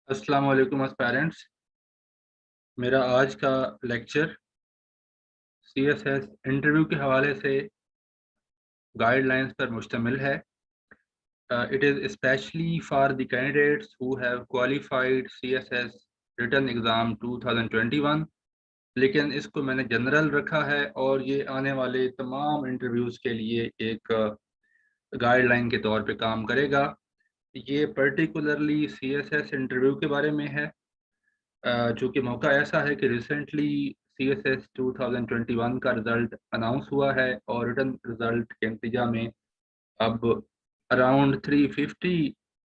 अस्सलाम वालेकुम एस्पायरेंट्स। मेरा आज का लेक्चर सीएसएस इंटरव्यू के हवाले से गाइडलाइंस पर मुश्तमिल है। It is specially for the candidates who have qualified CSS written exam 2021, लेकिन इसको मैंने जनरल रखा है और ये आने वाले तमाम इंटरव्यूज़ के लिए एक गाइडलाइन के तौर पे काम करेगा। ये पर्टिकुलरली सीएसएस इंटरव्यू के बारे में है। चूँकि मौका ऐसा है कि रिसेंटली सीएसएस 2021 का रिज़ल्ट अनाउंस हुआ है और रिटन रिज़ल्ट के नतीजा में अब अराउंड 350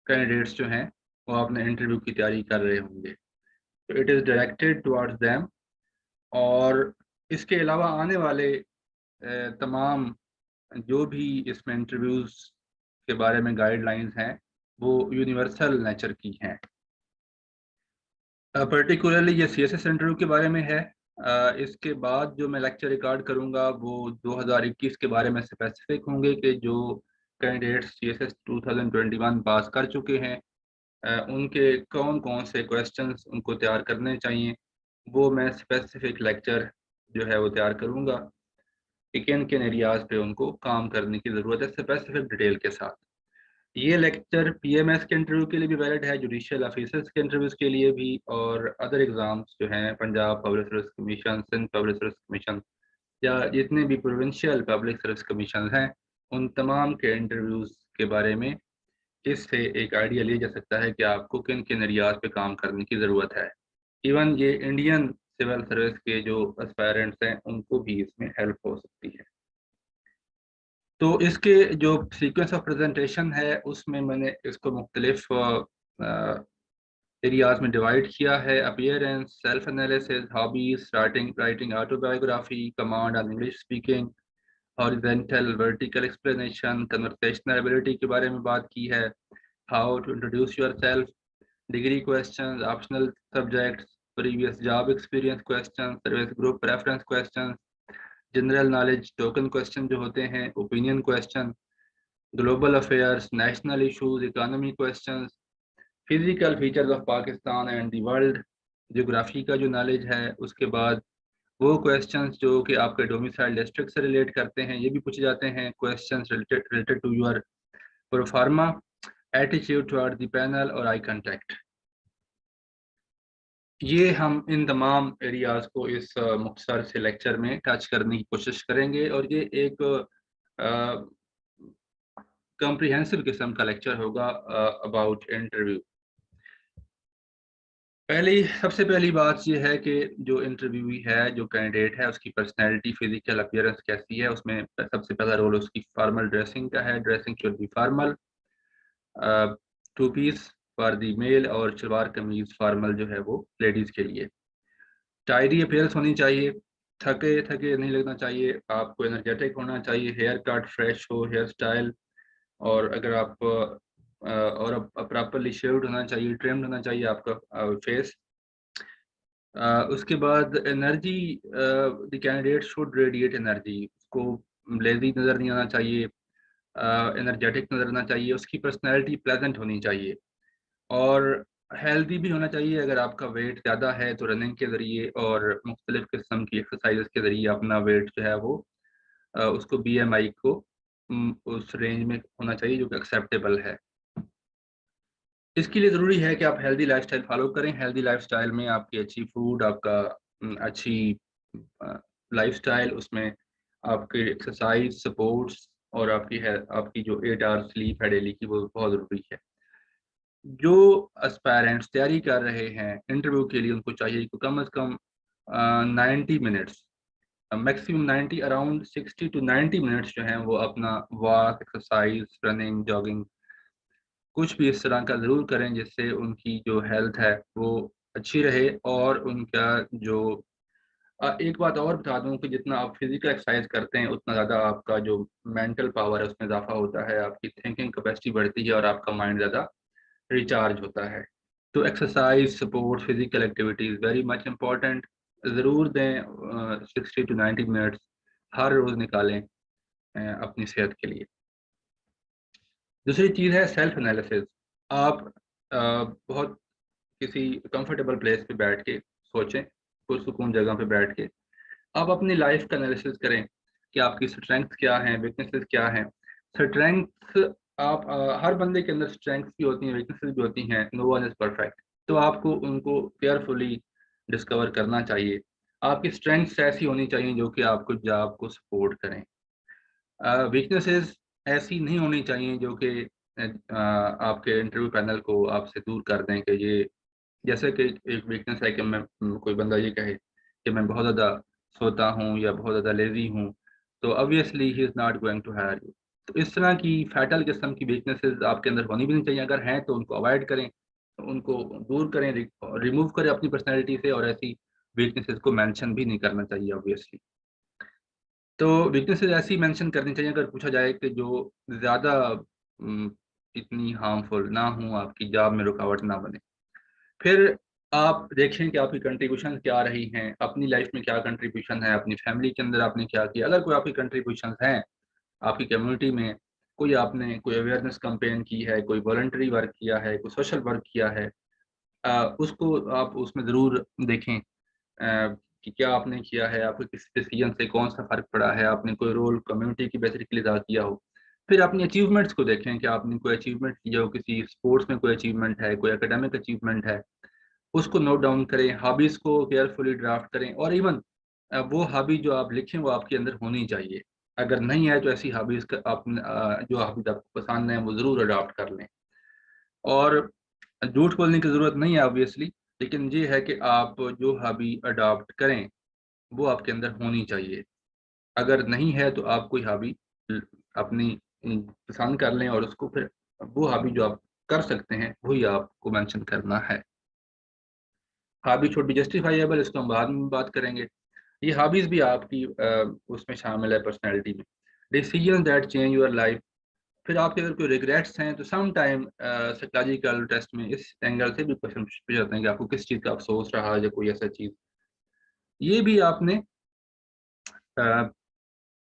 कैंडिडेट्स जो हैं वो अपने इंटरव्यू की तैयारी कर रहे होंगे। तो it is directed towards them. और इसके अलावा आने वाले तमाम जो भी इसमें इंटरव्यूज़ के बारे में गाइडलाइंस हैं वो यूनिवर्सल नेचर की हैं। पर्टिकुलरली ये सीएसएस इंटरव्यू के बारे में है। इसके बाद जो मैं लेक्चर रिकॉर्ड करूंगा वो 2021 के बारे में स्पेसिफिक होंगे कि जो कैंडिडेट्स सीएसएस 2021 पास कर चुके हैं उनके कौन कौन से क्वेश्चंस उनको तैयार करने चाहिए। वो मैं स्पेसिफिक लेक्चर जो है वो तैयार करूंगा कि किन किन एरियाज पे उनको काम करने की ज़रूरत है स्पेसिफिक डिटेल के साथ। ये लेक्चर पीएमएस के इंटरव्यू के लिए भी वैलिड है, जुडिशियल ऑफिसर्स के इंटरव्यूज के लिए भी, और अदर एग्जाम्स जो हैं Punjab public service commission, Sindh public service commission या जितने भी प्रोविंशियल पब्लिक सर्विस कमीशन हैं उन तमाम के इंटरव्यूज के बारे में इससे एक आइडिया लिया जा सकता है कि आपको किन किन एरियाज पे काम करने की ज़रूरत है। इवन ये इंडियन सिविल सर्विस के जो एस्पायरेंट्स हैं उनको भी इसमें हेल्प हो सकती है। तो इसके जो सीक्वेंस ऑफ प्रेजेंटेशन है उसमें मैंने इसको मुख्तलिफ एरियाज में डिवाइड किया है। Appearance, self analysis, hobbies, writing writing autobiography, command on English speaking, horizontal vertical explanation, conversational ability के बारे में बात की है, how to introduce yourself, degree questions, optional subjects, previous job experience question, service group preference question, general knowledge token question जो होते हैं, opinion question, global affairs, national issues, economy questions, physical features of Pakistan and the world, geography का जो knowledge है। उसके बाद वो questions जो कि आपके डोमिसाइल डिस्ट्रिक्ट से रिलेट करते हैं ये भी पूछे जाते हैं। Questions related to your proforma, attitude toward the panel और आई कांटेक्ट। ये हम इन तमाम एरियाज को इस मुख्तसर से लेक्चर में टच करने की कोशिश करेंगे और ये एक कॉम्प्रिहेंसिव किस्म का लेक्चर होगा अबाउट इंटरव्यू। सबसे पहली बात यह है कि जो इंटरव्यूई है, जो कैंडिडेट है, उसकी पर्सनैलिटी, फिजिकल अपीयरेंस कैसी है। उसमें सबसे पहला रोल उसकी फॉर्मल ड्रेसिंग का है। Dressing should be formal, two piece for the male और शलवार कमीज फॉर्मल जो है वो लेडीज के लिए। टाइडी अपीयरेंस होनी चाहिए, थके थके नहीं लगना चाहिए, आपको एनर्जेटिक होना चाहिए, हेयर कट फ्रेश हो, हेयर स्टाइल, और अगर आप और प्रॉपरली शेव्ड होना चाहिए, ट्रिम्ड होना चाहिए आपका फेस। उसके बाद energy, the candidate should radiate energy. उसको लेजी नज़र नहीं आना चाहिए, एनर्जेटिक नज़र आना चाहिए, उसकी पर्सनैलिटी प्लेजेंट होनी चाहिए और हेल्दी भी होना चाहिए। अगर आपका वेट ज़्यादा है तो रनिंग के ज़रिए और मुख्तलिफ़ किस्म की एक्सरसाइज के ज़रिए अपना वेट जो है वो उसको बीएमआई को उस रेंज में होना चाहिए जो कि एक्सेप्टेबल है। इसके लिए ज़रूरी है कि आप हेल्दी लाइफस्टाइल फॉलो करें। हेल्दी लाइफस्टाइल में आपकी अच्छी फूड, आपका अच्छी लाइफस्टाइल, उसमें आपके एक्सरसाइज, स्पोर्ट्स और आपकी जो 8 आवर स्लीप है डेली की वो बहुत ज़रूरी है। जो एस्पायरेंट्स तैयारी कर रहे हैं इंटरव्यू के लिए उनको चाहिए कि कम से कम 90 minutes, maximum 90, around 60 to 90 minutes जो हैं वो अपना वॉक, एक्सरसाइज, रनिंग, जॉगिंग कुछ भी इस तरह का ज़रूर करें जिससे उनकी जो हेल्थ है वो अच्छी रहे। और उनका जो एक बात और बता दूं कि जितना आप फिजिकल एक्सरसाइज करते हैं उतना ज़्यादा आपका जो मेंटल पावर है उसमें इजाफा होता है, आपकी थिंकिंग कैपेसिटी बढ़ती है और आपका माइंड ज़्यादा रिचार्ज होता है। तो exercise, sports, physical activities very much important. ज़रूर दें 60 to 90 मिनट्स हर रोज़ निकालें अपनी सेहत के लिए। दूसरी चीज़ है सेल्फ एनालिसिस। आप बहुत किसी कंफर्टेबल प्लेस पे बैठ के सोचें, पुरसुकून जगह पे बैठ के आप अपनी लाइफ का एनालिसिस करें कि आपकी स्ट्रेंथ क्या है, वीकनेसेस क्या हैं। स्ट्रेंथ आप हर बंदे के अंदर स्ट्रेंथ भी होती हैं, वीकनेसेस भी होती हैं, नो वन इज परफेक्ट। तो आपको उनको केयरफुली डिस्कवर करना चाहिए। आपकी स्ट्रेंथ्स ऐसी होनी चाहिए जो कि आपको जॉब को सपोर्ट करें। वीकनेसेस ऐसी नहीं होनी चाहिए जो कि आपके इंटरव्यू पैनल को आपसे दूर कर दें कि ये, जैसे कि एक वीकनेस है कि मैं कोई बंदा ये कहे कि मैं बहुत ज़्यादा सोता हूँ या बहुत ज़्यादा लेजी हूँ, तो ऑब्वियसली ही is not going to hire you. तो इस तरह की फैटल किस्म की वीकनेसेस आपके अंदर होनी भी नहीं चाहिए। अगर हैं तो उनको अवॉइड करें, उनको दूर करें, रिमूव करें अपनी पर्सनैलिटी से, और ऐसी वीकनेसेस को मेंशन भी नहीं करना चाहिए ऑब्वियसली। तो वीकनेसेस ऐसी मेंशन करनी चाहिए अगर पूछा जाए कि जो ज़्यादा इतनी हार्मफुल ना हो, आपकी जॉब में रुकावट ना बने। फिर आप देखें कि आपकी कंट्रीब्यूशन क्या रही हैं, अपनी लाइफ में क्या कंट्रीब्यूशन है, अपनी फैमिली के अंदर आपने क्या किया। अगर कोई आपकी कंट्रीब्यूशन हैं आपकी कम्युनिटी में, कोई आपने कोई अवेयरनेस कैंपेन की है, कोई वॉलंटरी वर्क किया है, कोई सोशल वर्क किया है, उसको आप उसमें ज़रूर देखें कि क्या आपने किया है, आपके किस डिसीजन से कौन सा फ़र्क पड़ा है, आपने कोई रोल कम्युनिटी की बेसिकली के लिए अदा किया हो। फिर अपनी अचीवमेंट्स को देखें कि आपने कोई अचीवमेंट किया हो, किसी स्पोर्ट्स में कोई अचीवमेंट है, कोई एकेडमिक अचीवमेंट है, उसको नोट डाउन करें। हॉबीज़ को केयरफुली ड्राफ्ट करें, और इवन वो हॉबी जो आप लिखें वो आपके अंदर होनी चाहिए। अगर नहीं है तो ऐसी हॉबीज़ का आप जो हॉबीज़ आपको पसंद है वो ज़रूर अडॉप्ट कर लें। और झूठ बोलने की ज़रूरत नहीं है ऑब्वियसली, लेकिन ये है कि आप जो हॉबी अडॉप्ट करें वो आपके अंदर होनी चाहिए। अगर नहीं है तो आप कोई हॉबी ल अपनी पसंद कर लें, और उसको फिर वो हॉबी जो आप कर सकते हैं वही आपको मेंशन करना है। हॉबी शुड बी जस्टिफाइएबल, इसको हम बाद में बात करेंगे। ये हॉबीज़ भी आपकी उसमें शामिल है पर्सनैलिटी में। Decision that change your life. फिर आपके अगर कोई रिग्रेट्स हैं तो सम टाइम साइकोलॉजिकल टेस्ट में इस एंगल से भी क्वेश्चन पूछे जाते हैं कि आपको किस चीज़ का अफ़सोस रहा या कोई ऐसा चीज़। ये भी आपने अ,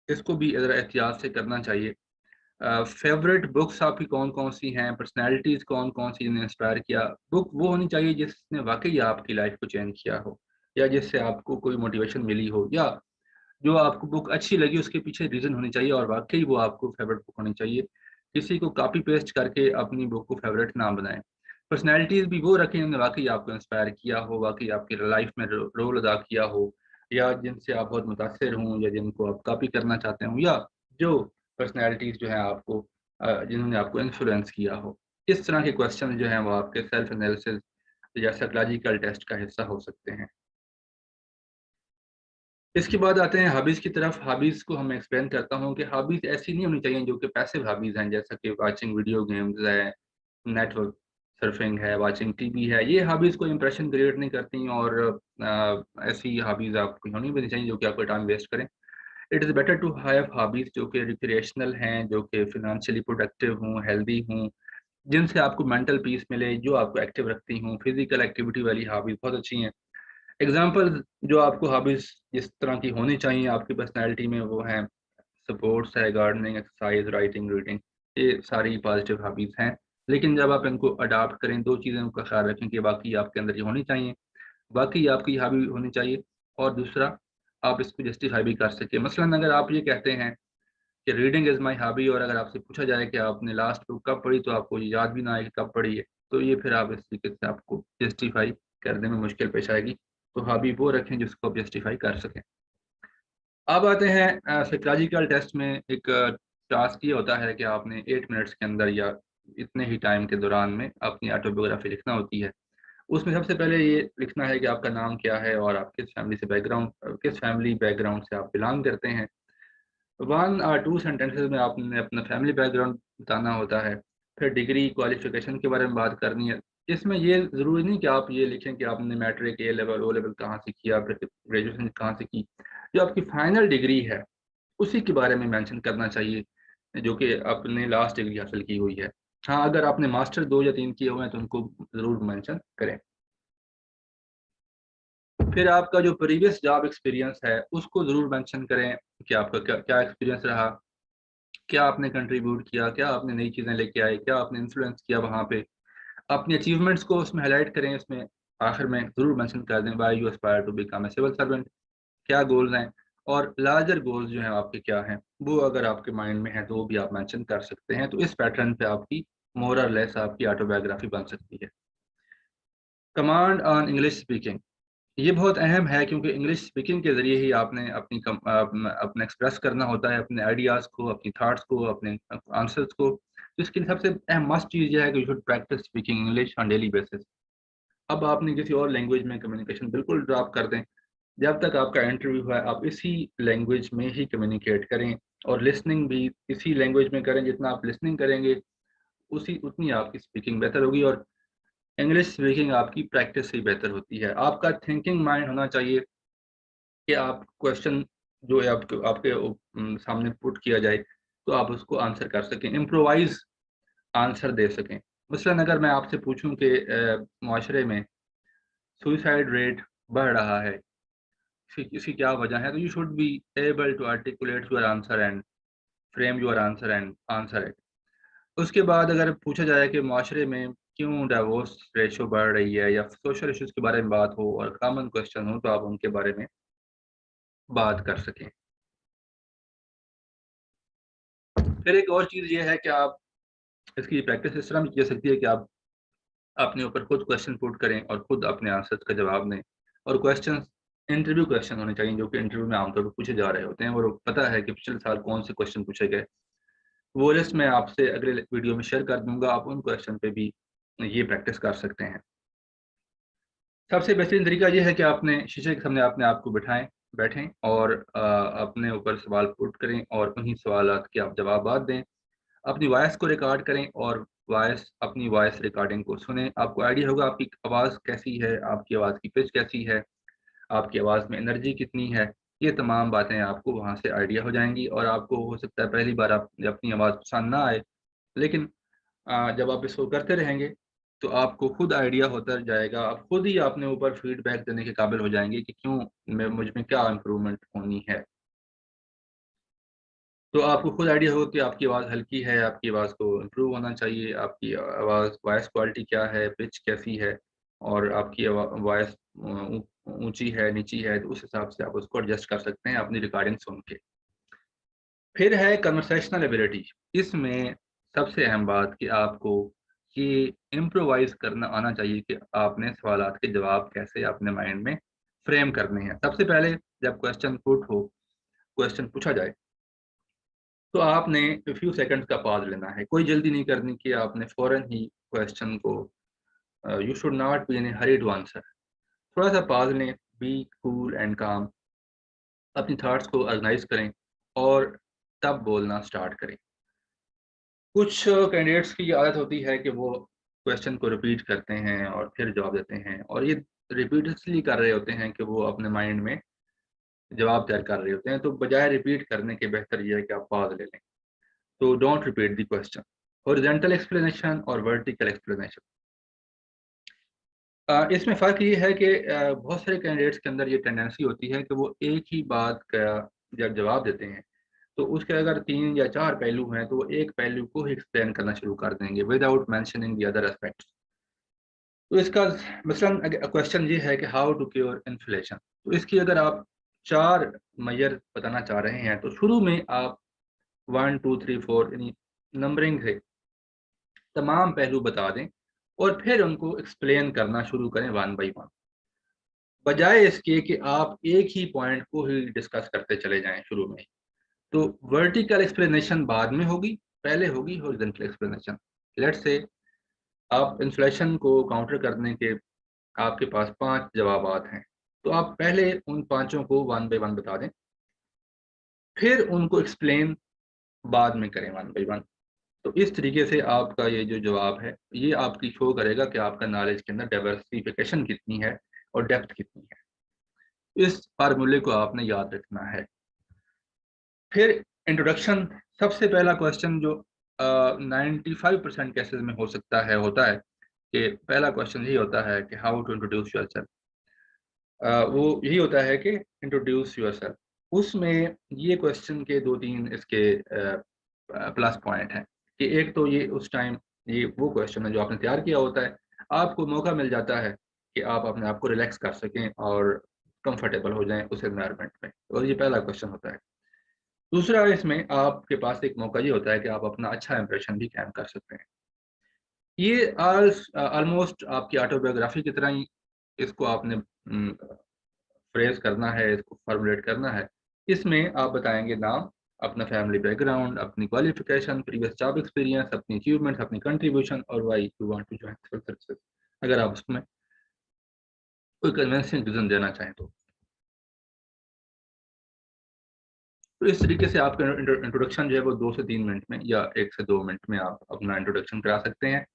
इसको भी ज़रा एहतियात से करना चाहिए। फ़ेवरेट बुक्स आपकी कौन-कौन सी हैं? पर्सनैलिटीज़ कौन-कौन सी जिन्हें इंस्पायर किया? बुक वो होनी चाहिए जिसने वाक़ई आपकी लाइफ़ को चेंज किया हो, या जिससे आपको कोई मोटिवेशन मिली हो, या जो आपको बुक अच्छी लगी उसके पीछे रीज़न होनी चाहिए और वाक़ई वो आपको फ़ेवरेट बुक होनी चाहिए। किसी को कॉपी पेस्ट करके अपनी बुक को फ़ेवरेट ना बनाएँ। पर्सनैलिटीज़ भी वो रखें जिन्होंने वाक़ई आपको इंस्पायर किया हो, वाक़ई आपकी लाइफ़ में रोल अदा किया हो, या जिनसे आप बहुत मुतासिर हों, या जिनको आप कॉपी करना चाहते हों, या जो पर्सनैलिटीज़ जो हैं आपको जिन्होंने आपको इन्फ्लुएंस किया हो। इस तरह के क्वेश्चन जो हैं वो आपके सेल्फ एनालिसिस या साइकोलॉजिकल टेस्ट का हिस्सा हो सकते हैं। इसके बाद आते हैं हॉबीज़ की तरफ। हॉबीज़ को हम एक्सप्लेन करता हूँ कि हॉबीज़ ऐसी नहीं होनी चाहिए जो कि पैसिव हॉबीज़ हैं, जैसा कि वाचिंग वीडियो गेम्स है, नेटवर्क सर्फिंग है, वाचिंग टीवी है। ये हॉबीज़ कोई इंप्रेशन क्रिएट नहीं करती, और ऐसी हॉबीज़ आपकी होनी भी नहीं चाहिए जो कि आपका टाइम वेस्ट करें। It is better to have hobbies जो कि रिक्रिएशनल हैं, जो कि फाइनेंशियली प्रोडक्टिव हों, हेल्दी हों, जिनसे आपको मेंटल पीस मिले, जो आपको एक्टिव रखती हों। फिज़िकल एक्टिविटी वाली हॉबीज़ बहुत अच्छी हैं। एग्ज़ाम्पल जो आपको हॉबीज़ जिस तरह की होनी चाहिए आपकी पर्सनैलिटी में वो हैं, स्पोर्ट्स है, गार्डनिंग, एक्सरसाइज़, राइटिंग, रीडिंग, ये सारी पॉज़िटिव हॉबीज़ हैं। लेकिन जब आप इनको अडॉप्ट करें, 2 चीज़ों का ख़्याल रखें कि वाक़ई आपके अंदर ये होनी चाहिए, वाक़ई आपकी हॉबी होनी चाहिए, और दूसरा आप इसको जस्टिफ़ाई भी कर सकें। मसलन अगर आप ये कहते हैं कि रीडिंग इज़ माय हॉबी, और अगर आपसे पूछा जाए कि आपने लास्ट बुक कब पढ़ी, तो आपको ये याद भी ना आए कि कब पढ़ी है, तो ये फिर आप इस तरीके से आपको जस्टिफ़ाई करने में मुश्किल पेश आएगी। तो हॉबी वो रखें जिसको आप जस्टिफ़ाई कर सकें। अब आते हैं साइकोलॉजिकल टेस्ट में। एक टास्क ये होता है कि आपने 8 मिनट्स के अंदर या इतने ही टाइम के दौरान में अपनी ऑटोबायोग्राफी लिखना होती है। उसमें सबसे पहले ये लिखना है कि आपका नाम क्या है, और आप किस फैमिली बैकग्राउंड से आप बिलॉन्ग करते हैं। 1 और 2 सेंटेंसेस में आपने अपना फैमिली बैकग्राउंड बताना होता है। फिर डिग्री, क्वालिफ़िकेशन के बारे में बात करनी है। इसमें ये ज़रूरी नहीं कि आप ये लिखें कि आपने मैट्रिक, ए लेवल, ओ लेवल कहाँ से किया, फिर ग्रेजुएशन कहाँ से की। जो आपकी फाइनल डिग्री है, उसी के बारे में मेंशन करना चाहिए, जो कि आपने लास्ट डिग्री हासिल की हुई है। हाँ, अगर आपने मास्टर 2 या 3 किए हुए हैं तो उनको ज़रूर मेंशन करें। फिर आपका जो प्रीवियस जॉब एक्सपीरियंस है, उसको ज़रूर मेंशन करें कि आपका क्या क्या एक्सपीरियंस रहा, क्या आपने कंट्रीब्यूट किया, क्या आपने नई चीज़ें लेके आए, क्या आपने इन्फ्लुएंस किया वहाँ पे। अपनी अचीवमेंट्स को उसमें हाईलाइट करें, उसमें आखिर में ज़रूर मेंशन कर दें why you aspire to become a civil servant, क्या गोल्स हैं और लार्जर गोल्स जो हैं आपके क्या हैं, वो अगर आपके माइंड में है तो वो भी आप मेंशन कर सकते हैं। तो इस पैटर्न पे आपकी मोर और लेस आपकी ऑटोबायोग्राफी बन सकती है। कमांड ऑन इंग्लिश स्पीकिंग, ये बहुत अहम है क्योंकि इंग्लिश स्पीकिंग के ज़रिए ही आपने अपने एक्सप्रेस करना होता है अपने आइडियाज़ को, अपनी थॉट्स को, अपने आंसर्स को। तो इसके लिए सबसे अहम मस्ट चीज़ ये है कि you should practice speaking English on daily basis. अब आपने किसी और लैंग्वेज में कम्युनिकेशन बिल्कुल ड्रॉप कर दें, जब तक आपका इंटरव्यू है आप इसी लैंग्वेज में ही कम्युनिकेट करें और लिसनिंग भी इसी लैंग्वेज में करें। जितना आप लिसनिंग करेंगे उसी उतनी आपकी स्पीकिंग बेहतर होगी और इंग्लिश स्पीकिंग आपकी प्रैक्टिस से ही बेहतर होती है। आपका थिंकिंग माइंड होना चाहिए कि आप क्वेश्चन जो है आपके आपके सामने पुट किया जाए तो आप उसको आंसर कर सकें, इम्प्रोवाइज आंसर दे सकें। मसलन अगर मैं आपसे पूछूं कि माशरे में सुसाइड रेट बढ़ रहा है, इसकी क्या वजह है, तो you should be able to articulate your answer and frame your answer and answer it. उसके बाद अगर पूछा जाए कि माशरे में क्यों डिवोर्स रेशो बढ़ रही है या सोशल इश्यूज के बारे में बात हो और कॉमन क्वेश्चन हो तो आप उनके बारे में बात कर सकें। फिर एक और चीज़ ये है कि आप इसकी प्रैक्टिस इस तरह भी की जा सकती है कि आप अपने ऊपर खुद क्वेश्चन पुट करें और खुद अपने आंसर्स का जवाब दें। और क्वेश्चन इंटरव्यू क्वेश्चन होने चाहिए जो कि इंटरव्यू में आमतौर पर पूछे जा रहे होते हैं और पता है कि पिछले साल कौन से क्वेश्चन पूछे गए। वो लिस्ट मैं आपसे अगले वीडियो में शेयर कर दूंगा, आप उन क्वेश्चन पे भी ये प्रैक्टिस कर सकते हैं। सबसे बेहतरीन तरीका ये है कि आपने शीशे के सामने अपने आप को बैठें और अपने ऊपर सवाल पुट करें और उन्हीं सवालात के आप जवाब दें। अपनी वॉइस को रिकॉर्ड करें और अपनी वॉइस रिकॉर्डिंग को सुनें। आपको आइडिया होगा आपकी आवाज़ कैसी है, आपकी आवाज़ की पिच कैसी है, आपकी आवाज़ में एनर्जी कितनी है। ये तमाम बातें आपको वहाँ से आइडिया हो जाएँगी और आपको हो सकता है पहली बार आप अपनी आवाज़ पसंद ना आए, लेकिन जब आप इसको करते रहेंगे तो आपको खुद आइडिया होता जाएगा। आप खुद ही अपने ऊपर फीडबैक देने के काबिल हो जाएँगे कि क्यों मैं मुझ में क्या इम्प्रूवमेंट होनी है। तो आपको खुद आइडिया होगा कि आपकी आवाज़ हल्की है, आपकी आवाज़ को इम्प्रूव होना चाहिए, आपकी आवाज़ वॉइस क्वालिटी क्या है, पिच कैसी है और आपकी वॉइस ऊँची है, नीची है, तो उस हिसाब से आप उसको एडजस्ट कर सकते हैं अपनी रिकॉर्डिंग सुन के। फिर है कन्वर्सेशनल एबिलिटी। इसमें सबसे अहम बात कि आपको ये इम्प्रोवाइज़ करना आना चाहिए कि आपने सवालात के जवाब कैसे अपने माइंड में फ्रेम करने हैं। सबसे पहले जब क्वेश्चन पूछा जाए तो आपने फ्यू सेकंड्स का पॉज़ लेना है। कोई जल्दी नहीं करनी कि आपने फ़ौरन ही क्वेश्चन को you should not be in a hurry to answer. थोड़ा-सा पॉज़ लें, बी कूल एंड काम, अपनी थॉट्स को ऑर्गनाइज़ करें और तब बोलना स्टार्ट करें। कुछ कैंडिडेट्स की ये आदत होती है कि वो क्वेश्चन को रिपीट करते हैं और फिर जवाब देते हैं और ये रिपीट इसलिए कर रहे होते हैं कि वो अपने माइंड में जवाब तैयार कर रहे होते हैं। तो बजाय रिपीट करने के बेहतर ये है कि आप पॉज़ ले लें। तो don't repeat the question. Horizontal explanation और वर्टिकल एक्सप्लेनेशन, इसमें फ़र्क ये है कि बहुत सारे कैंडिडेट्स के अंदर ये टेंडेंसी होती है कि वो एक ही बात का जब जवाब देते हैं तो उसके अगर 3 या 4 पहलू हैं तो वो एक पहलू को ही एक्सप्लेन करना शुरू कर देंगे without mentioning the other aspects. तो इसका मसलन क्वेश्चन ये है कि हाउ टू क्योर इन्फ्लेशन, तो इसकी अगर आप 4 मेजर बताना चाह रहे हैं तो शुरू में आप 1, 2, 3, 4 यानी नंबरिंग से तमाम पहलू बता दें और फिर उनको एक्सप्लेन करना शुरू करें वन बाय वन, बजाय इसके कि आप एक ही पॉइंट को ही डिस्कस करते चले जाएं शुरू में। तो वर्टिकल एक्सप्लेनेशन बाद में होगी, पहले होगी हॉरिजॉन्टल एक्सप्लेनेशन। लेट्स से आप इन्फ्लेशन को काउंटर करने के आपके पास 5 जवाबात हैं, तो आप पहले उन पाँचों को वन बाय वन बता दें, फिर उनको एक्सप्लेन बाद में करें वन बाय वन। तो इस तरीके से आपका ये जो जवाब है, ये आपकी शो करेगा कि आपका नॉलेज के अंदर डाइवर्सिफिकेशन कितनी है और डेप्थ कितनी है। इस फार्मूले को आपने याद रखना है। फिर इंट्रोडक्शन, सबसे पहला क्वेश्चन जो 95% केसेस में हो सकता है होता है कि पहला क्वेश्चन यही होता है कि हाउ टू इंट्रोड्यूस योरसेल्फ। वो यही होता है कि इंट्रोड्यूस योरसेल्फ। उसमें ये क्वेश्चन के 2-3 इसके प्लस पॉइंट हैं कि एक तो ये उस टाइम ये वो क्वेश्चन है जो आपने तैयार किया होता है। आपको मौका मिल जाता है कि आप अपने आप को रिलैक्स कर सकें और कंफर्टेबल हो जाएँ उस एनवायरनमेंट में, और ये पहला क्वेश्चन होता है। दूसरा, इसमें आपके पास एक मौका ये होता है कि आप अपना अच्छा इंप्रेशन भी कायम कर सकते हैं। ये ऑलमोस्ट आपकी ऑटोबायोग्राफी की तरह ही इसको आपने फ्रेज़ करना है, इसको फ़ॉर्मूलेट करना है। इसमें आप बताएँगे नाम, अपना फैमिली बैकग्राउंड, अपनी क्वालिफ़िकेशन, प्रीवियस जॉब एक्सपीरियंस, अपनी अचीवमेंट्स, अपनी कंट्रीब्यूशन और why you want to join civil services, अगर आप उसमें कोई कन्विंसिंग रीज़न देना चाहें तो। तो इस तरीके से आपका इंट्रोडक्शन जो है वो 2 से 3 मिनट में या 1 से 2 मिनट में आप अपना इंट्रोडक्शन करा सकते हैं।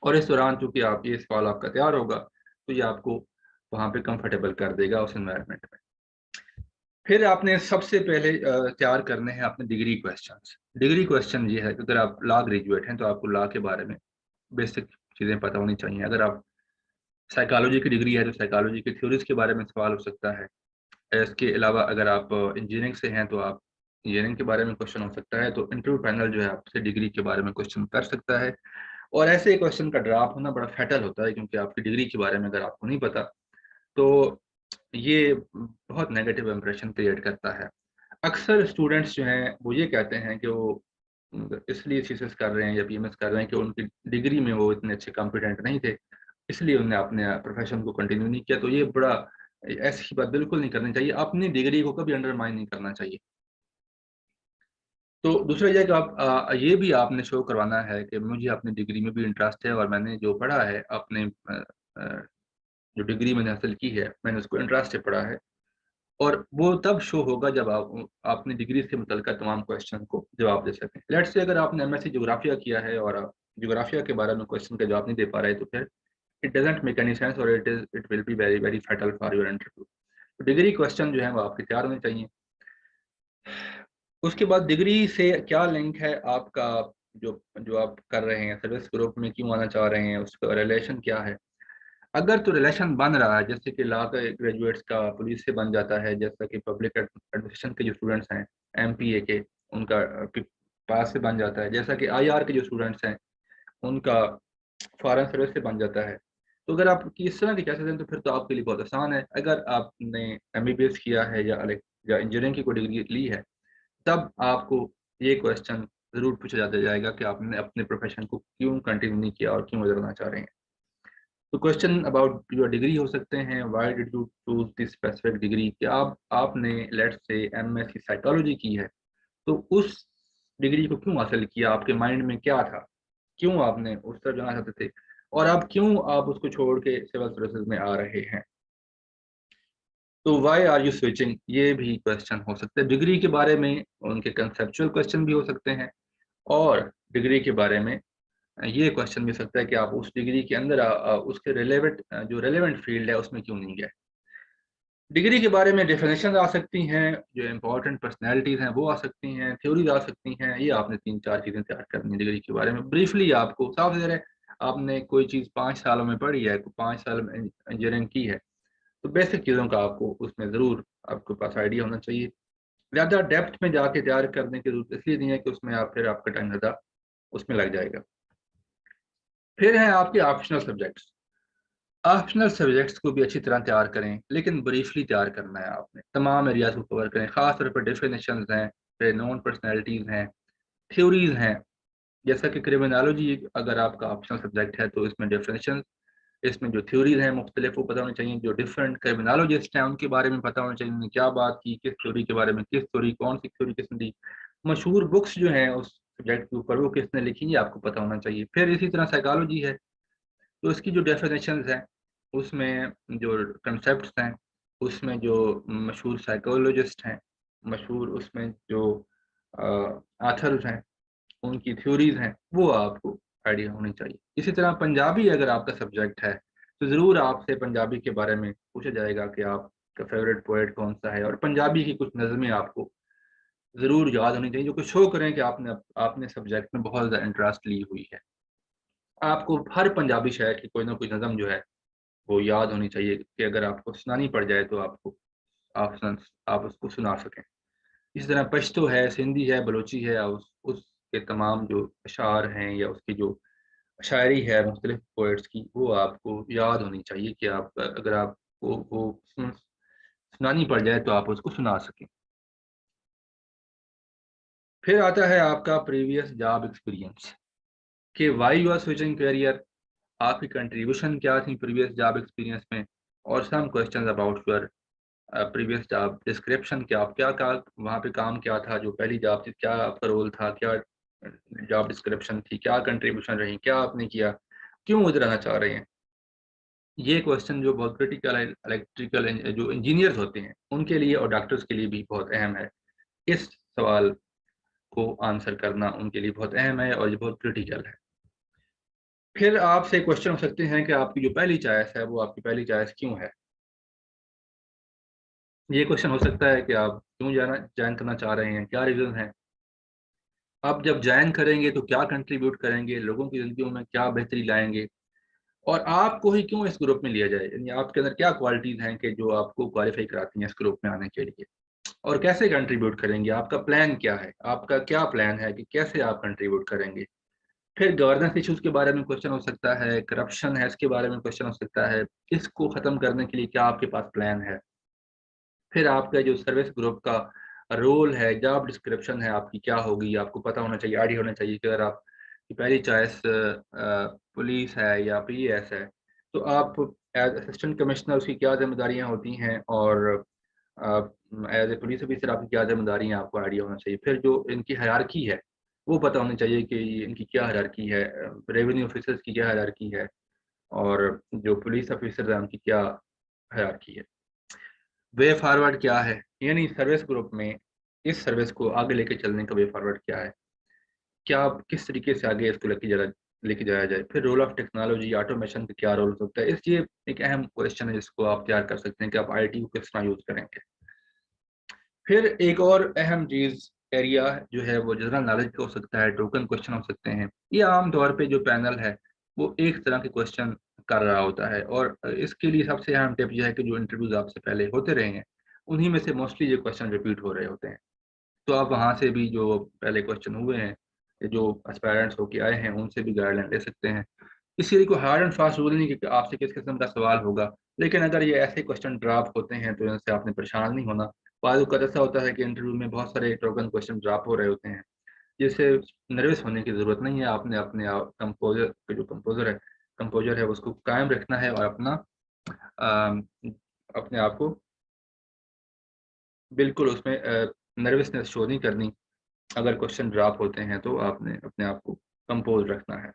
और इस दौरान चूँकि आप ये सवाल आपका तैयार होगा, तो ये आपको वहाँ पे कंफर्टेबल कर देगा उस एनवायरनमेंट में। फिर आपने सबसे पहले तैयार करने हैं अपने डिग्री क्वेश्चन्स। डिग्री क्वेश्चन ये है कि अगर आप लॉ ग्रेजुएट हैं, तो आपको लॉ के बारे में बेसिक चीज़ें पता होनी चाहिए। अगर आप साइकोलॉजी की डिग्री है, तो साइकोलॉजी की थ्योरीज़ के बारे में सवाल हो सकता है। इसके अलावा अगर आप इंजीनियरिंग से हैं, तो आप इंजीनियरिंग के बारे में क्वेश्चन हो सकता है। तो इंटरव्यू पैनल जो है आपसे डिग्री के बारे में क्वेश्चन कर सकता है। और ऐसे क्वेश्चन का ड्राफ्ट होना बड़ा फैटल होता है, क्योंकि आपकी डिग्री के बारे में अगर आपको नहीं पता, तो ये बहुत नेगेटिव इंप्रेशन क्रिएट करता है। अक्सर स्टूडेंट्स जो हैं वो ये कहते हैं कि वो इसलिए थीसिस कर रहे हैं या पीएमएस कर रहे हैं कि उनकी डिग्री में वो इतने अच्छे कॉम्पिटेंट नहीं थे, इसलिए उन्होंने अपने प्रोफ़ेशन को कंटिन्यू नहीं किया। तो ये बड़ा ऐसी बात बिल्कुल नहीं करनी चाहिए। अपनी डिग्री को कभी अंडरमाइन नहीं करना चाहिए। तो दूसरा ये है कि आप ये भी आपने शो करवाना है कि मुझे अपनी डिग्री में भी इंटरेस्ट है और मैंने जो पढ़ा है अपने अ, जो डिग्री मैंने हासिल की है, मैंने उसको इंटरेस्ट से पढ़ा है। और वो तब शो होगा जब आप अपनी डिग्री से मुतल्लिक़ तमाम क्वेश्चन को जवाब दे सकें। लेट्स से अगर आपने एमएससी ज्योग्राफिया किया है और आप ज्योग्राफिया के बारे में क्वेश्चन का जवाब नहीं दे पा रहे, तो फिर it doesn't make any sense और it will be very very fatal for your interview. तो डिग्री क्वेश्चन जो है वो आपके तैयार होने चाहिए। उसके बाद डिग्री से क्या लिंक है आपका, जो जो आप कर रहे हैं, सर्विस ग्रुप में क्यों आना चाह रहे हैं, उसका रिलेशन क्या है? अगर तो रिलेशन बन रहा है, जैसे कि लॉ के ग्रेजुएट्स का पुलिस से बन जाता है, जैसा कि पब्लिक एडमिनिस्ट्रेशन के जो स्टूडेंट्स हैं, एमपीए के, उनका पास से बन जाता है, जैसा कि आईआर के जो स्टूडेंट्स हैं, उनका फॉरेन सर्विस से बन जाता है। तो अगर आप इस तरह के केसेज़ हैं, तो फिर तो आपके लिए बहुत आसान है। अगर आपने एमबीबीएस किया है या इंजीनियरिंग की कोई डिग्री ली है, तब आपको ये क्वेश्चन ज़रूर पूछा जाता जाएगा कि आपने अपने प्रोफ़ेशन को क्यों कंटिन्यू नहीं किया और क्यों बदलना चाह रहे हैं। तो क्वेश्चन अबाउट योर डिग्री हो सकते हैं, why did you choose this specific degree, कि आपने लेट्स से एमएससी साइकोलॉजी की है, तो उस डिग्री को क्यों हासिल किया? आपके माइंड में क्या था? क्यों आपने उस तरफ जाना चाहते थे? और अब क्यों आप उसको छोड़ के सिविल सर्विसेज़ में आ रहे हैं? तो व्हाई आर यू स्विचिंग, ये भी क्वेश्चन हो सकते हैं। डिग्री के बारे में उनके कंसेप्चुअल क्वेश्चन भी हो सकते हैं, और डिग्री के बारे में ये क्वेश्चन भी हो सकता है कि आप उस डिग्री के अंदर उसके जो रिलेवेंट फील्ड है उसमें क्यों नहीं गए। डिग्री के बारे में डेफिनेशन आ सकती हैं, जो इम्पोर्टेंट पर्सनैलिटीज़ हैं वो आ सकती हैं, थ्योरीज़ आ सकती हैं। ये आपने 3-4 चीज़ें तैयार करनी है डिग्री के बारे में। ब्रीफली आपको साफ-ज़ाहिर है, आपने कोई चीज़ 5 सालों में पढ़ी है, 5 साल में इंजीनियरिंग की है, तो बेसिक चीज़ों का आपको उसमें ज़रूर आपके पास आइडिया होना चाहिए। ज़्यादा डेप्थ में जाके तैयार करने की ज़रूरत इसलिए नहीं है कि उसमें आप फिर आपका टाइम ज़्यादा उसमें लग जाएगा। फिर हैं आपके ऑप्शनल सब्जेक्ट्स। ऑप्शनल सब्जेक्ट्स को भी अच्छी तरह तैयार करें, लेकिन ब्रीफली तैयार करना है आपने। तमाम एरियाज़ को कवर करें, ख़ास तौर पर डेफिनिशंस हैं, फिर नोन पर्सनैलिटीज़ हैं, थ्योरीज़ हैं। जैसा कि क्रिमिनोलॉजी अगर आपका ऑप्शनल सब्जेक्ट है, तो इसमें डेफिनिशंस, इसमें जो थ्योरीज़ हैं मुख्तलिफ, वो पता होनी चाहिए। जो डिफरेंट क्रिमिनोलॉजिस्ट हैं उनके बारे में पता होना चाहिए, उन्होंने क्या बात की, किस थ्योरी के बारे में, किस थ्योरी, कौन सी थ्योरी किसने दी। मशहूर बुक्स जो हैं उस सब्जेक्ट के ऊपर, वो किसने लिखी, ये आपको पता होना चाहिए। फिर इसी तरह साइकोलॉजी है, तो इसकी जो डेफिनेशंस हैं, उसमें जो कंसेप्ट्स हैं, उसमें जो मशहूर साइकोलॉजिस्ट हैं, मशहूर उसमें जो ऑथर्स हैं, उनकी थ्योरीज़ हैं, वो आपको आइडिया होनी चाहिए। इसी तरह पंजाबी अगर आपका सब्जेक्ट है, तो ज़रूर आपसे पंजाबी के बारे में पूछा जाएगा कि आपका फ़ेवरेट पोएट कौन-सा है, और पंजाबी की कुछ नज़में आपको ज़रूर याद होनी चाहिए, जो कि शो करें कि आपने आपने सब्जेक्ट में बहुत ज़्यादा इंटरेस्ट ली हुई है। आपको हर पंजाबी शायर की कोई ना कोई नज़म जो है वो याद होनी चाहिए, कि अगर आपको सुनानी पड़ जाए तो आप उसको सुना सकें। इसी तरह पश्तो है, सिंधी है, बलोची है, उसके तमाम जो अशार हैं या उसकी जो शायरी है मुख्तलिफ पोइट्स की, वो आपको याद होनी चाहिए कि आप अगर आपको वो सुनानी पड़ जाए तो आप उसको सुना सकें। फिर आता है आपका प्रीवियस जॉब एक्सपीरियंस, कि why you are switching career, आपकी कंट्रीब्यूशन क्या थी प्रीवियस जॉब एक्सपीरियंस में, और some questions about your previous job description, क्या आप क्या का वहाँ पे काम क्या था, जो पहली जॉब थी क्या आपका रोल था, क्या जॉब डिस्क्रिप्शन थी, क्या कंट्रीब्यूशन रही, क्या आपने किया, क्यों उधर रहना चाह रहे हैं। ये क्वेश्चन जो बहुत क्रिटिकल है, इलेक्ट्रिकल जो इंजीनियर्स होते हैं उनके लिए और डॉक्टर्स के लिए भी बहुत अहम है। इस सवाल को आंसर करना उनके लिए बहुत अहम है और ये बहुत क्रिटिकल है। फिर आपसे क्वेश्चन हो सकते हैं कि आपकी जो पहली चॉइस है वो आपकी पहली चॉइस क्यों है। ये क्वेश्चन हो सकता है कि आप क्यों जाना ज्वाइन करना चाह रहे हैं, क्या रीज़न है, आप जब ज्वाइन करेंगे तो क्या कंट्रीब्यूट करेंगे, लोगों की ज़िंदगियों में क्या बेहतरी लाएंगे, और आपको ही क्यों इस ग्रुप में लिया जाए, यानी आपके अंदर क्या क्वालिटीज़ हैं कि जो आपको क्वालिफाई कराती हैं इस ग्रुप में आने के लिए, और कैसे कंट्रीब्यूट करेंगे, आपका प्लान क्या है, आपका क्या प्लान है कि कैसे आप कंट्रीब्यूट करेंगे। फिर गवर्नेंस इश्यूज के बारे में क्वेश्चन हो सकता है, करप्शन है इसके बारे में क्वेश्चन हो सकता है, इसको ख़त्म करने के लिए क्या आपके पास प्लान है। फिर आपका जो सर्विस ग्रुप का रोल है, जॉब डिस्क्रिप्शन है आपकी क्या होगी, आपको पता होना चाहिए, आइडिया होना चाहिए कि अगर आप की पहली चॉइस पुलिस है या पीएस है तो आप एज असिस्टेंट कमिश्नर उसकी क्या जिम्मेदारियां होती हैं, और एज ए पुलिस ऑफिसर आपकी क्या जिम्मेदारियां आपको आइडिया होना चाहिए। फिर जो इनकी हायरार्की है वो पता होनी चाहिए कि इनकी क्या हायरार्की है, रेवेन्यू ऑफिसर्स की क्या हायरार्की है, और जो पुलिस ऑफिसर है उनकी क्या हायरार्की है। वे फॉरवर्ड क्या है, यानी सर्विस ग्रुप में इस सर्विस को आगे लेके चलने का वे फॉरवर्ड क्या है, क्या आप किस तरीके से आगे इसको लेके जाया जाए। फिर रोल ऑफ टेक्नोलॉजी ऑटोमेशन का क्या रोल होता है, इसलिए एक अहम क्वेश्चन है जिसको आप तैयार कर सकते हैं कि आप आईटी को किस तरह यूज करेंगे। फिर एक और अहम चीज एरिया जो है वो जनरल नॉलेज का हो सकता है, टोकन क्वेश्चन हो सकते हैं। ये आमतौर पे जो पैनल है वो एक तरह के क्वेश्चन कर रहा होता है, और इसके लिए सबसे अहम टिप यह है कि जो इंटरव्यूज आपसे पहले होते रहे हैं उन्हीं में से मोस्टली ये क्वेश्चन रिपीट हो रहे होते हैं। तो आप वहाँ से भी जो पहले क्वेश्चन हुए हैं, जो एस्पायरेंट्स होके आए हैं उनसे भी गाइडलाइन ले सकते हैं। इसी लिए कोई हार्ड एंड फास्ट रूल नहीं कि आपसे किस किस्म का सवाल होगा, लेकिन अगर ये ऐसे क्वेश्चन ड्रॉप होते हैं तो इनसे आपने परेशान नहीं होना। बाद वक़्त ऐसा होता है कि इंटरव्यू में बहुत सारे टोकन क्वेश्चन ड्रॉप हो रहे होते हैं, जिससे नर्वस होने की ज़रूरत नहीं है। आपने अपने कंपोजर है उसको कायम रखना है, और अम, अपने आप को बिल्कुल उसमें नर्वसनेस शो नहीं करनी। अगर क्वेश्चन ड्रॉप होते हैं तो आपने अपने आप को कंपोज रखना है।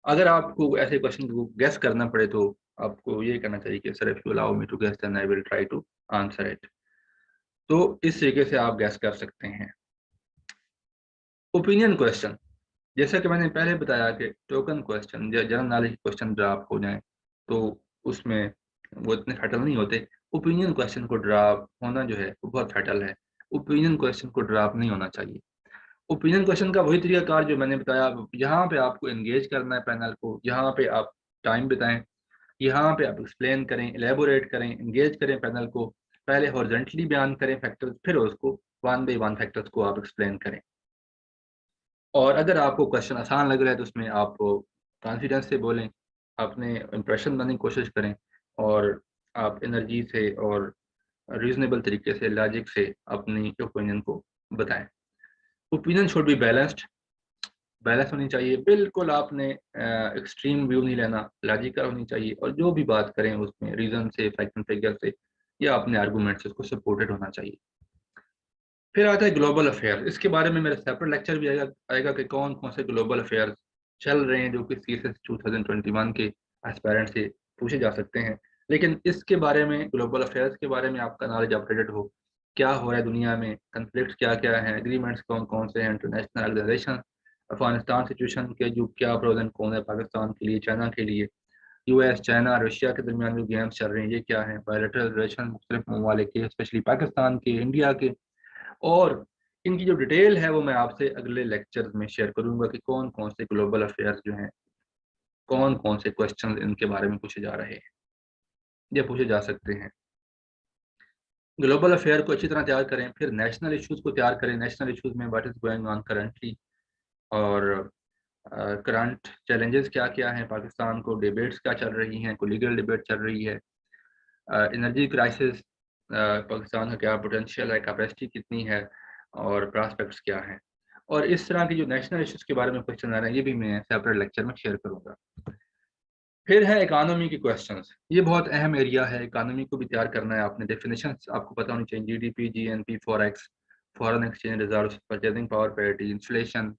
अगर आपको ऐसे क्वेश्चन को गेस करना पड़े तो आपको ये कहना चाहिए कि sir if you allow me to guess then I will try to answer it. तो इस तरीके से आप गेस कर सकते हैं। ओपिनियन क्वेश्चन, जैसा कि मैंने पहले बताया कि टोकन क्वेश्चन या जनरल नॉलेज क्वेश्चन ड्रॉप हो जाएं तो उसमें वो इतने फैटल नहीं होते। ओपिनियन क्वेश्चन को ड्रॉप होना जो है वो बहुत फैटल है। ओपिनियन क्वेश्चन को ड्रॉप नहीं होना चाहिए। ओपिनियन क्वेश्चन का वही तरीकाकार जो मैंने बताया, यहाँ पे आपको एंगेज करना है पैनल को, यहाँ पे आप टाइम बिताएं, यहाँ पे आप एक्सप्लेन करें, एलेबोरेट करें, एंगेज करें पैनल को। पहले हॉरिजॉन्टली बयान करें फैक्टर्स, फिर उसको वन बाई वन फैक्टर्स को आप एक्सप्लेन करें। और अगर आपको क्वेश्चन आसान लग रहा है तो उसमें आप कॉन्फिडेंस से बोलें, अपने इंप्रेशन बनने की कोशिश करें, और आप एनर्जी से और रीजनेबल तरीके से लॉजिक से अपनी ओपिनियन को बताएं। Opinion should be balanced, balance होनी चाहिए बिल्कुल। आपने एक्सट्रीम व्यू नहीं लेना, लॉजिकल होनी चाहिए, और जो भी बात करें उसमें रीजन से, फैक्ट एंड फिगर से, या अपने आर्गूमेंट से उसको सपोर्टेड होना चाहिए। फिर आता है ग्लोबल अफेयर, इसके बारे में मेरा सेपरेट लेक्चर भी आएगा आएगा कि कौन कौन से ग्लोबल अफेयर चल रहे हैं जो कि सीएसएस 2021 के एस्पायरेंट से पूछे जा सकते हैं। लेकिन इसके बारे में, ग्लोबल अफेयर्स के बारे में आपका नॉलेज अपडेटेड हो, क्या हो रहा है दुनिया में, कंफ्लिक्ट क्या क्या है, एग्रीमेंट्स कौन कौन से हैं, इंटरनेशनल ऑर्गेनाइजेशन, अफगानिस्तान सिचुएशन के जो क्या प्रोज एंड कौन है पाकिस्तान के लिए, चाइना के लिए, यूएस चाइना रशिया के दरमियान जो गेम्स चल रहे हैं ये क्या है, बायलैटरल रिलेशन मुख्तलिफ ममालिक के, स्पेशली पाकिस्तान के, इंडिया के, और इनकी जो डिटेल है वो मैं आपसे अगले लेक्चर में शेयर करूंगा कि कौन कौन से ग्लोबल अफेयर्स जो हैं, कौन कौन से क्वेश्चन इनके बारे में पूछे जा रहे हैं या पूछे जा सकते हैं। ग्लोबल अफेयर को अच्छी तरह तैयार करें, फिर नेशनल इश्यूज को तैयार करें, नेशनल इश्यूज में what is going on currently, और करंट चैलेंजेस क्या क्या हैं पाकिस्तान को, डिबेट्स क्या चल रही हैं, कोई लीगल डिबेट चल रही है, एनर्जी क्राइसिस, पाकिस्तान का क्या पोटेंशियल है, कैपेसिटी कितनी है और प्रॉस्पेक्ट्स क्या हैं। और इस तरह की जो नेशनल इश्यूज़ के बारे में क्वेश्चन आ रहे हैं, ये भी मैं सेपरेट लेक्चर में शेयर करूँगा। फिर है इकोनॉमी के क्वेश्चंस। ये बहुत अहम एरिया है, इकोनॉमी को भी तैयार करना है आपने। डेफिनेशंस आपको पता होनी चाहिए, GDP, GNP, forex, foreign exchange reserves, purchasing power parity, inflation,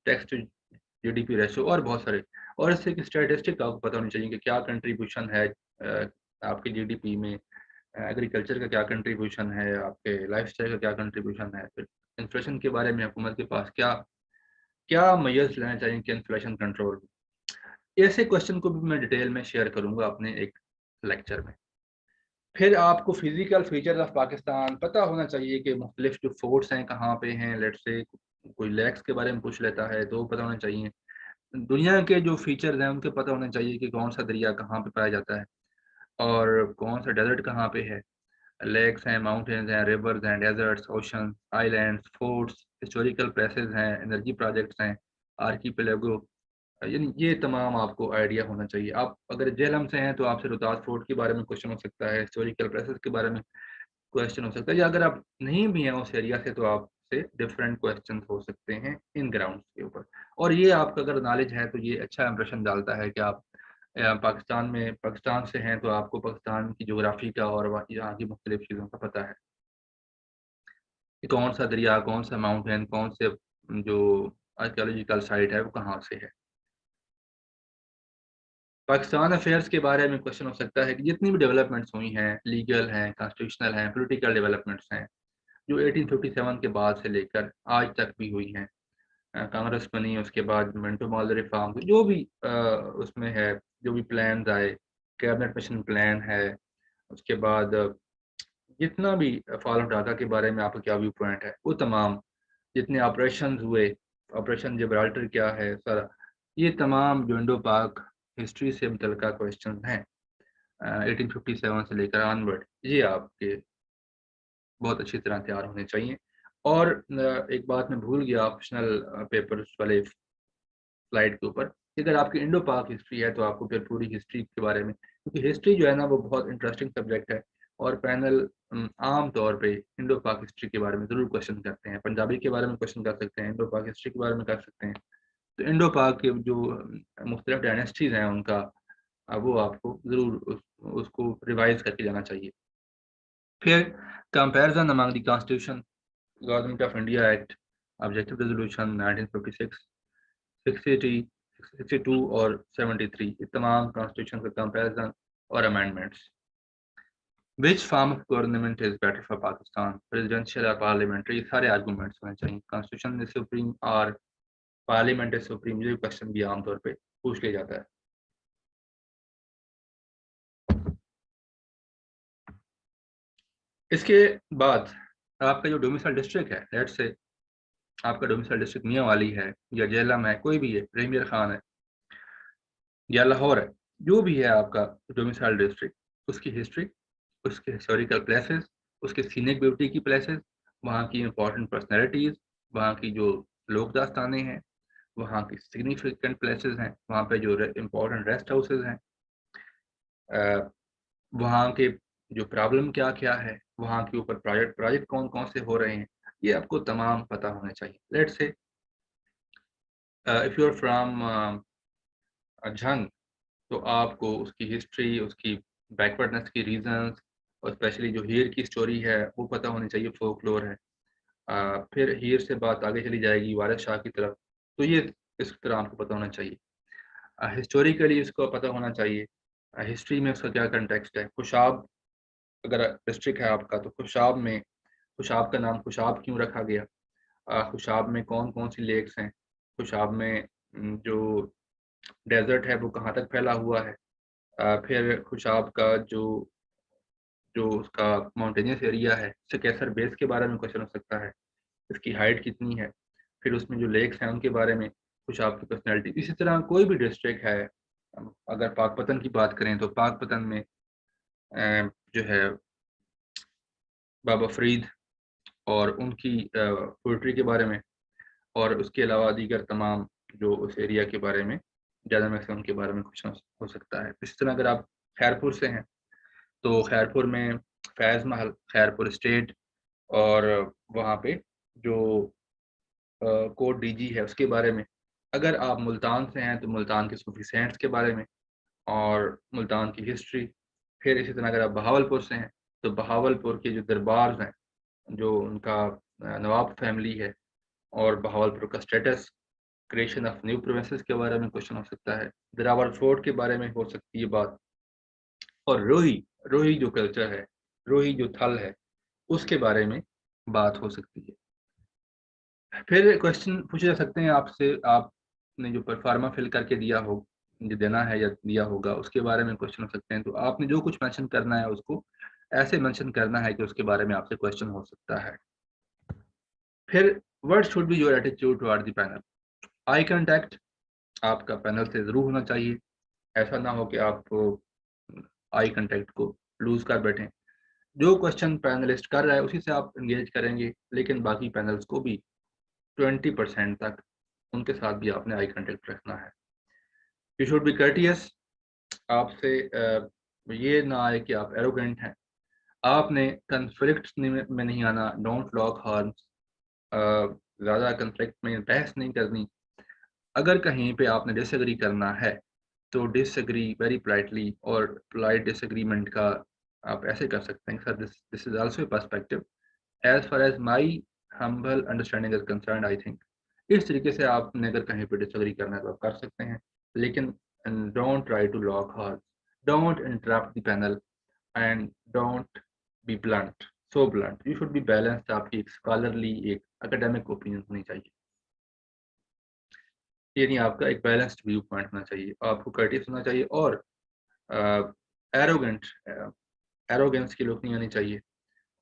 tax to GDP ratio और बहुत सारे। और इससे एक स्टैटिस्टिक आपको पता होनी चाहिए कि क्या कंट्रीब्यूशन है आपके जीडीपी में, एग्रीकल्चर का क्या कंट्रीब्यूशन है, आपके लाइफस्टाइल का क्या कंट्रीब्यूशन है। फिर इन्फ्लेशन के बारे में हुकूमत के पास क्या क्या मेजर्स लेने चाहिए कि इन्फ्लेशन कंट्रोल। ऐसे क्वेश्चन को भी मैं डिटेल में शेयर करूंगा अपने एक लेक्चर में। फिर आपको फिजिकल फीचर्स ऑफ पाकिस्तान पता होना चाहिए कि मुख्तलिफ जो फोर्ट्स हैं कहाँ पे हैं। लेट्स से कोई लेक्स के बारे में पूछ लेता है तो पता होना चाहिए। दुनिया के जो फीचर्स हैं उनके पता होना चाहिए कि कौन सा दरिया कहाँ पे पाया जाता है और कौन सा डेजर्ट कहाँ पे है। लेक्स हैं, माउंटेन्स हैं, रिवर्स हैं, deserts, ocean, islands, forts, historical places हैं, एनर्जी प्रोजेक्ट्स हैं, आर्कीपेलागो। यानी ये तमाम आपको आइडिया होना चाहिए। आप अगर जेहलम से हैं तो आपसे रोहतास फोर्ट के बारे में क्वेश्चन हो सकता है, हिस्टोरिकल प्लेसेस के बारे में क्वेश्चन हो सकता है, या अगर आप नहीं भी हैं उस एरिया से तो आपसे डिफरेंट क्वेश्चन हो सकते हैं इन ग्राउंड के ऊपर। और ये आपका अगर नॉलेज है तो ये अच्छा इंप्रेशन डालता है कि आप पाकिस्तान से हैं तो आपको पाकिस्तान की जोग्राफी का और यहाँ की मुख्तलिफ चीज़ों का पता है कि कौन सा दरिया, कौन सा माउंटेन, कौन से जो आर्कियोलॉजिकल साइट है वो कहाँ से है। पाकिस्तान अफेयर्स के बारे में क्वेश्चन हो सकता है कि जितनी भी डेवलपमेंट्स हुई हैं, लीगल हैं, कॉन्स्टिट्यूशनल हैं, पॉलिटिकल डेवलपमेंट्स हैं, जो 1857 के बाद से लेकर आज तक भी हुई हैं, कांग्रेस बनी उसके बाद मिंटो मॉल रिफॉर्म, जो भी उसमें है, जो भी प्लान आए, कैबिनेट मिशन प्लान है, उसके बाद जितना भी फॉल ऑफ ढाका के बारे में आपका क्या व्यू पॉइंट है, वो तमाम जितने ऑपरेशन हुए, ऑपरेशन जिब्राल्टर क्या है सारा, ये तमाम जो इंडो पाक हिस्ट्री से मुतल्लिका क्वेश्चन हैं 1857 से लेकर ऑनवर्ड, ये आपके बहुत अच्छी तरह तैयार होने चाहिए। और एक बात मैं भूल गया ऑप्शनल पेपर्स वाले स्लाइड के ऊपर, कि अगर आपकी इंडो पाक हिस्ट्री है तो आपको फिर पूरी हिस्ट्री के बारे में, क्योंकि हिस्ट्री जो है ना वो बहुत इंटरेस्टिंग सब्जेक्ट है और पैनल आम तौर पे इंडो पाक हिस्ट्री के बारे में ज़रूर क्वेश्चन करते हैं। पंजाबी के बारे में क्वेश्चन कर सकते हैं, इंडो पाक हिस्ट्री के बारे में कर सकते हैं। तो इंडो पाक के जो मुख्तलिफ डायनेस्टीज़ हैं उनका वो आपको ज़रूर उसको रिवाइज करके जाना चाहिए। फिर comparison among the constitution, government of India act, objective resolution 1956, 60, 62 और 73, ये तमाम कॉन्स्टिट्यूशन का कंपैरिजन और amendments. Which form of government is better for Pakistan, presidential और पार्लियामेंट्री, सारे आर्गूमेंट्स होने चाहिए। कॉन्स्टिट्यूशन इज सुप्रीम और पार्लियामेंट इज सुप्रीम, ये क्वेश्चन भी आमतौर पे पूछ लिया जाता है। इसके बाद आपका जो डोमिसाइल डिस्ट्रिक्ट है, लेट्स से आपका डोमिसाइल डिस्ट्रिक्ट मियांवाली है या जेहलम है, कोई भी है, प्रीमियर खान है या लाहौर है, जो भी है आपका डोमिसाइल डिस्ट्रिक्ट, उसकी हिस्ट्री, उसके हिस्टोरिकल प्लेसेस, उसके सीनिक ब्यूटी की प्लेसेस, वहाँ की इंपॉर्टेंट पर्सनैलिटीज़, वहाँ की जो लोक दास्तानें हैं, वहाँ की सिग्निफिकेंट प्लेसेस हैं, वहाँ पे जो इम्पोर्टेंट रेस्ट हाउसेज हैं, वहाँ के जो प्रॉब्लम क्या क्या है, वहाँ के ऊपर प्रोजेक्ट प्रोजेक्ट कौन कौन से हो रहे हैं, ये आपको तमाम पता होने चाहिए। Let's say if you are from Jhang, तो आपको उसकी हिस्ट्री, उसकी बैकवर्डनेस की रीजंस और स्पेशली जो हीर की स्टोरी है वो पता होनी चाहिए, फोकलोर है। फिर हीर से बात आगे चली जाएगी वारिस शाह की तरफ, तो ये इस तरह आपको पता होना चाहिए। हिस्टोरिकली इसको पता होना चाहिए, हिस्ट्री में उसका क्या कंटेक्स्ट है। खुशाब अगर डिस्ट्रिक्ट है आपका तो खुशाब में, खुशाब का नाम खुशाब क्यों रखा गया, खुशाब में कौन कौन सी लेक्स हैं, खुशाब में जो डेजर्ट है वो कहाँ तक फैला हुआ है। फिर खुशाब का जो जो उसका माउंटेनियस एरिया है, सकैसर बेस के बारे में क्वेश्चन हो सकता है, इसकी हाइट कितनी है। फिर उसमें जो लेक्स हैं उनके बारे में कुछ आपकी पर्सनैलिटी। इसी तरह कोई भी डिस्ट्रिक्ट है, अगर पाकपतन की बात करें तो पाकपतन में जो है बाबा फरीद और उनकी पोइट्री के बारे में, और उसके अलावा दीगर तमाम जो उस एरिया के बारे में ज़्यादा मैक्सिमम के बारे में क्वेश्चन हो सकता है। इस तरह अगर आप खैरपुर से हैं तो खैरपुर में फैज़ महल, खैरपुर स्टेट और वहाँ पे जो कोट डीजी है उसके बारे में। अगर आप मुल्तान से हैं तो मुल्तान के सूफी सेंट्स के बारे में और मुल्तान की हिस्ट्री। फिर इसी तरह अगर आप बहावलपुर से हैं तो बहावलपुर के जो दरबार हैं, जो उनका नवाब फैमिली है और बहावलपुर का status, creation of new provinces के बारे में क्वेश्चन हो सकता है। दिरावर फोर्ट के बारे में हो सकती है बात। और रोही रोही जो कल्चर है, रोही जो थल है, उसके बारे में बात हो सकती है। फिर क्वेश्चन पूछे जा सकते हैं आपसे, आपने जो परफार्मा फिल करके दिया हो, जो देना है या दिया होगा, उसके बारे में क्वेश्चन हो सकते हैं। तो आपने जो कुछ मेंशन करना है उसको ऐसे मेंशन करना है कि उसके बारे में आपसे क्वेश्चन हो सकता है। फिर what should be your attitude toward the panel. Eye contact आपका पैनल से जरूर होना चाहिए। ऐसा ना हो कि आप आई कांटेक्ट को लूज कर बैठें। जो क्वेश्चन पैनलिस्ट कर रहा है उसी से आप इंगेज करेंगे, लेकिन बाकी पैनल्स को भी 20% तक उनके साथ भी आपने आई कांटेक्ट रखना है। You should be courteous. आपसे ये ना आए कि आप एरोगेंट हैं। आपने कन्फ्लिक्ट में नहीं आना, डोंट लॉक हॉर्न्स। ज़्यादा कन्फ्लिक्ट में बहस नहीं करनी। अगर कहीं पे आपने डिसएग्री करना है तो डिसएग्री वेरी पोलाइटली, और पोलाइट डिसएग्रीमेंट का आप ऐसे कर सकते हैं, sir this is also a perspective as far as my humble understanding is concern. I think इस तरीके से आपने अगर कहीं पे डिसएग्री करना है तो आप कर सकते हैं, लेकिन don't try to lock horn, don't interrupt the panel and don't be blunt, so blunt. You should be balanced. आपकी एक स्कॉलरली, एक एकेडमिक ओपिनियन होनी चाहिए, यानी आपका एक बैलेंस्ड व्यू पॉइंट होना चाहिए। आपको कर्टियस होना चाहिए और एरोगेंट एरोगेंस की लुक नहीं आनी चाहिए।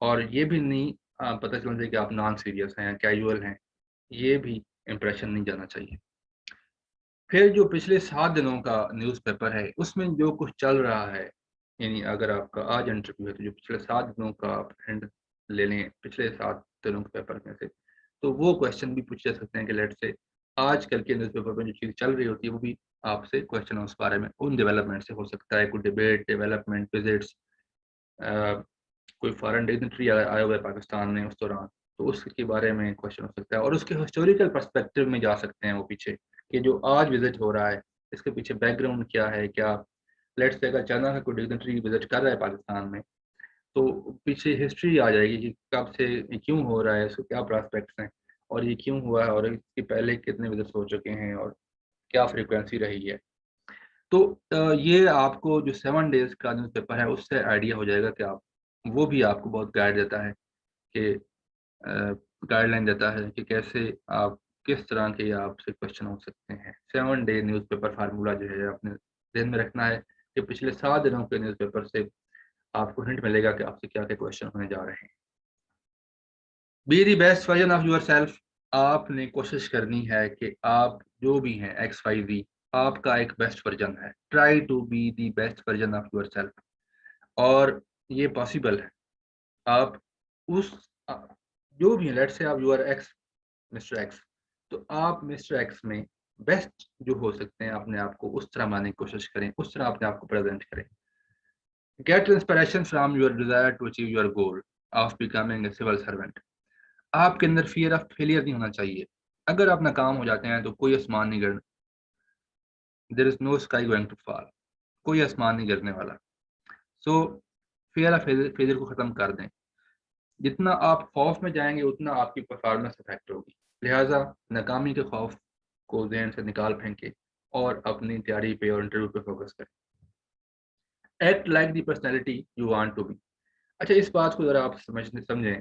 और ये भी नहीं पता चलना चाहिए कि आप नॉन सीरियस हैं या कैजुअल हैं, ये भी इम्प्रेशन नहीं जाना चाहिए। फिर जो पिछले 7 दिनों का न्यूज़पेपर है उसमें जो कुछ चल रहा है, यानी अगर आपका आज इंटरव्यू है तो जो पिछले 7 दिनों का आप हिंट ले लें पिछले 7 दिनों के पेपर में से, तो वो क्वेश्चन भी पूछे जा सकते हैं कि लेट से आजकल के न्यूज़पेपर में जो चीज़ चल रही होती है वो भी आपसे क्वेश्चन उस बारे में, उन डेवलपमेंट से हो सकता है। कोई डिबेट, डेवलपमेंट, विजिट्स, कोई फॉरेन डिग्नेटरी आया हुआ है पाकिस्तान में उस दौरान, तो उसके बारे में क्वेश्चन हो सकता है। और उसके हिस्टोरिकल पर्सपेक्टिव में जा सकते हैं वो पीछे, कि जो आज विजिट हो रहा है इसके पीछे बैकग्राउंड क्या है। क्या लेट्स से अगर चाइना का कोई डिग्नेटरी विजिट कर रहा है पाकिस्तान में तो पीछे हिस्ट्री आ जाएगी कि कब से ये क्यों हो रहा है, इसके क्या प्रॉस्पेक्ट्स हैं और ये क्यों हुआ है और इसके पहले कितने विजिट्स हो चुके हैं और क्या फ्रीक्वेंसी रही है। तो ये आपको जो 7 डेज़ का न्यूज़पेपर है उससे आइडिया हो जाएगा कि आप, वो भी आपको बहुत गाइड देता है कि गाइडलाइन देता है कि कैसे आप, किस तरह के आपसे क्वेश्चन हो सकते हैं। 7 डे न्यूज़पेपर फार्मूला जो है अपने ध्यान में रखना है कि पिछले 7 दिनों के न्यूज़पेपर से आपको हिंट मिलेगा कि आपसे क्या-क्या क्वेश्चन होने जा रहे हैं। B the best version of yourself. आपने कोशिश करनी है कि आप जो भी हैं एक्स वाई ज़ेड, आपका एक बेस्ट वर्जन है। Try to be the best version of yourself, और ये पॉसिबल है। आप उस जो भी है, लेट्स से आप you are X, mister X, तो आप मिस्टर एक्स में बेस्ट जो हो सकते हैं अपने आप को उस तरह मानने की कोशिश करें, उस तरह अपने आप को प्रेजेंट करें। Get inspiration from your desire to achieve your goal of becoming a civil servant. आपके अंदर फियर ऑफ फेलियर नहीं होना चाहिए। अगर आप नाकाम हो जाते हैं तो कोई आसमान नहीं गिर, there is no sky going to fall, कोई आसमान नहीं गिरने वाला। सो फियर ऑफ फेलियर को खत्म कर दें। जितना आप खौफ में जाएंगे उतना आपकी परफॉर्मेंस इफेक्ट होगी। लिहाजा नाकामी के खौफ को ज़हन से निकाल फेंके और अपनी तैयारी पे और इंटरव्यू पे फोकस करें। Act like the personality you want to be. अच्छा, इस बात को ज़रा आप समझें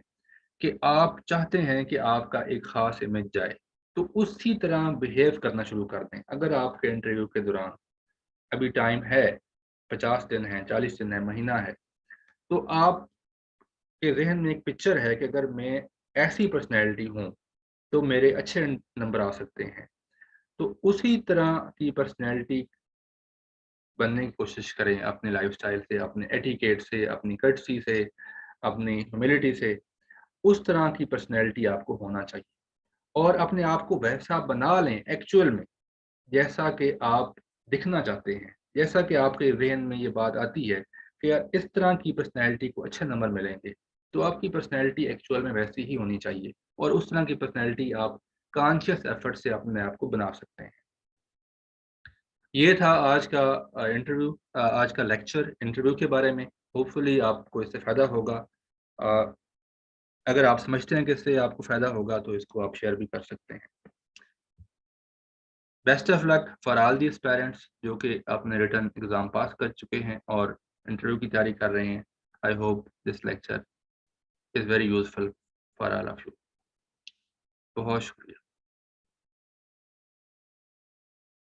कि आप चाहते हैं कि आपका एक ख़ास इमेज जाए, तो उसी तरह बिहेव करना शुरू कर दें। अगर आपके इंटरव्यू के दौरान अभी टाइम है, 50 दिन है, 40 दिन है, महीना है, तो आपके ज़हन में एक पिक्चर है कि अगर मैं ऐसी पर्सनैलिटी हूँ तो मेरे अच्छे नंबर आ सकते हैं। तो उसी तरह की पर्सनैलिटी बनने की कोशिश करें अपने लाइफ़स्टाइल से, अपने एटिकेट से, अपनी कर्टसी से, अपनी ह्यूमिलिटी से। उस तरह की पर्सनैलिटी आपको होना चाहिए और अपने आप को वैसा बना लें एक्चुअल में, जैसा कि आप दिखना चाहते हैं, जैसा कि आपके ज़हन में ये बात आती है कि यार इस तरह की पर्सनैलिटी को अच्छे नंबर मिलेंगे, तो आपकी पर्सनैलिटी एक्चुअल में वैसी ही होनी चाहिए और उस तरह की पर्सनैलिटी आप कॉन्शियस एफर्ट से अपने आप को बना सकते हैं। ये था आज का आज का लेक्चर इंटरव्यू के बारे में। होपफुली आपको इससे फ़ायदा होगा। अ, अगर आप समझते हैं कि इससे आपको फ़ायदा होगा तो इसको आप शेयर भी कर सकते हैं। Best of luck for all these parents जो कि अपने रिटन एग्ज़ाम पास कर चुके हैं और इंटरव्यू की तैयारी कर रहे हैं। I hope this lecture is very useful for all of you. बहुत शुक्रिया।